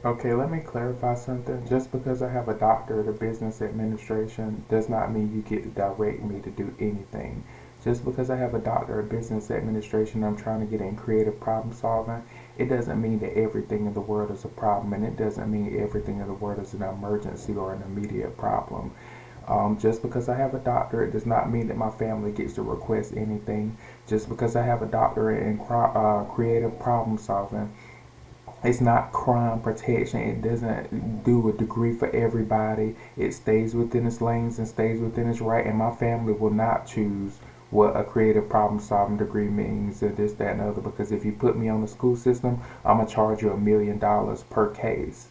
Okay, let me clarify something. Just because I have a doctorate of business administration does not mean you get to direct me to do anything. Just because I have a doctorate of business administration, I'm trying to get in creative problem solving. It doesn't mean that everything in the world is a problem, and it doesn't mean everything in the world is an emergency or an immediate problem. Just because I have a doctorate does not mean that my family gets to request anything. Just because I have a doctorate in creative problem solving, it's not crime protection. It doesn't do a degree for everybody. It stays within its lanes and stays within its right. And my family will not choose what a creative problem solving degree means or this, that, and other. Because if you put me on the school system, I'm gonna charge you $1 million per case.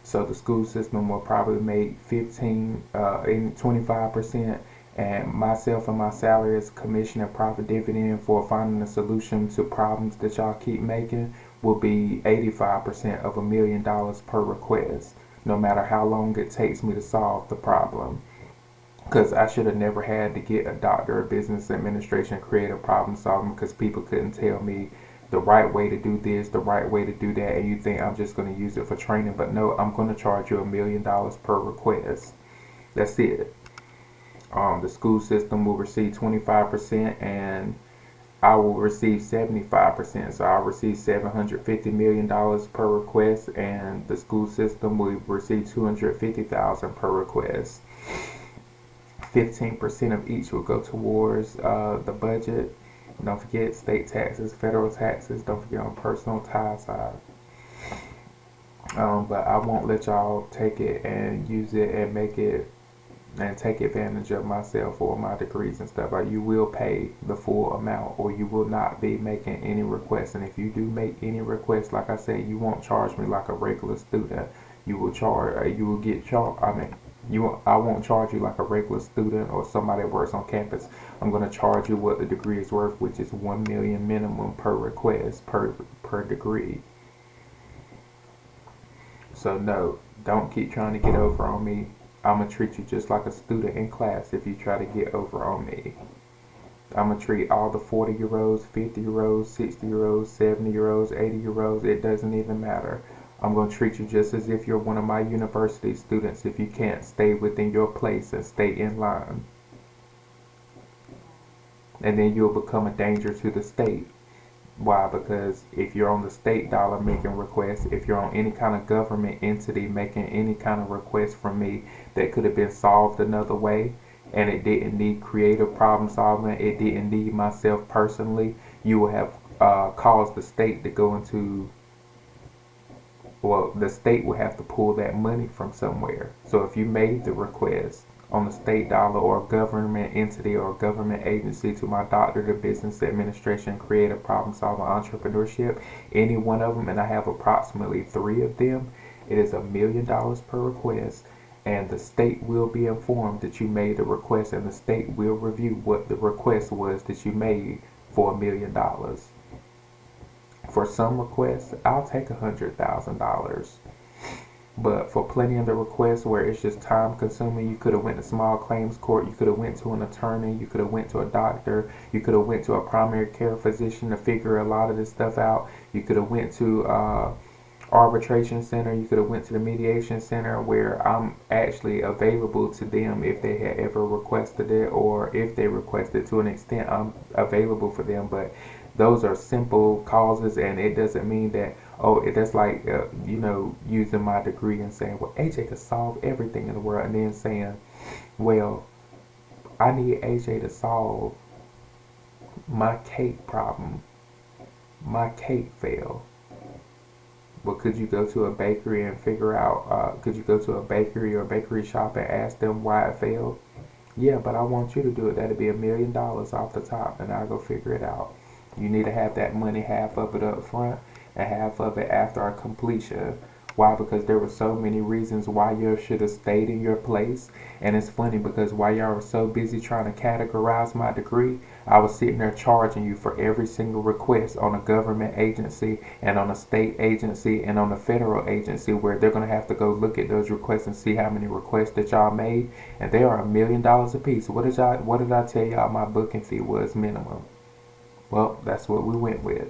So the school system will probably make 15, 25%, and myself and my salary as commission and profit dividend for finding a solution to problems that y'all keep making will be 85% of $1 million per request, no matter how long it takes me to solve the problem. Because I should have never had to get a doctor of business administration creative problem solving because people couldn't tell me the right way to do this, the right way to do that, and you think I'm just going to use it for training. But no, I'm going to charge you $1 million per request. That's it. The school system will receive 25% and I will receive 75%. So I'll receive $750 million per request, and the school system will receive 250,000 per request. 15% of each will go towards the budget. Don't forget state taxes, federal taxes. Don't forget on personal tie side. But I won't let y'all take it and use it and make it and take advantage of myself or my degrees and stuff. Like, you will pay the full amount or you will not be making any requests. And if you do make any requests, like I said, you won't charge me like a regular student. You will charge, you will get charged. I won't charge you like a regular student or somebody that works on campus. I'm going to charge you what the degree is worth, which is 1 million minimum per request per degree. So no, don't keep trying to get over on me. I'm going to treat you just like a student in class if you try to get over on me. I'm going to treat all the 40-year-olds, 50-year-olds, 60-year-olds, 70-year-olds, 80-year-olds. It doesn't even matter. I'm going to treat you just as if you're one of my university students if you can't stay within your place and stay in line. And then you'll become a danger to the state. Why? Because if you're on the state dollar making requests, if you're on any kind of government entity making any kind of request from me that could have been solved another way, and it didn't need creative problem solving, it didn't need myself personally, you will have caused the state to go into, well, the state will have to pull that money from somewhere. So if you made the request on the state dollar or government entity or government agency to my doctorate of business administration, creative problem solving, entrepreneurship, any one of them, and I have approximately 3 of them, it is $1 million per request, and the state will be informed that you made the request, and the state will review what the request was that you made for $1 million. For some requests, I'll take $100,000. But for plenty of the requests where it's just time consuming, you could have went to small claims court, you could have went to an attorney, you could have went to a doctor, you could have went to a primary care physician to figure a lot of this stuff out. You could have went to arbitration center, you could have went to the mediation center where I'm actually available to them if they had ever requested it, or if they requested, to an extent I'm available for them. But those are simple causes, and it doesn't mean that, oh, that's like, using my degree and saying, well, AJ could solve everything in the world, and then saying, well, I need AJ to solve my cake problem. My cake failed. But could you go to a bakery and figure out, could you go to a bakery or a bakery shop and ask them why it failed? Yeah, but I want you to do it. That'd be $1 million off the top, and I'll go figure it out. You need to have that money, half of it up front and half of it after our completion. Why? Because there were so many reasons why you should have stayed in your place. And it's funny because while y'all were so busy trying to categorize my degree, I was sitting there charging you for every single request on a government agency and on a state agency and on a federal agency, where they're going to have to go look at those requests and see how many requests that y'all made. And they are $1 million a piece. What did I tell y'all my booking fee was minimum? Well, that's what we went with.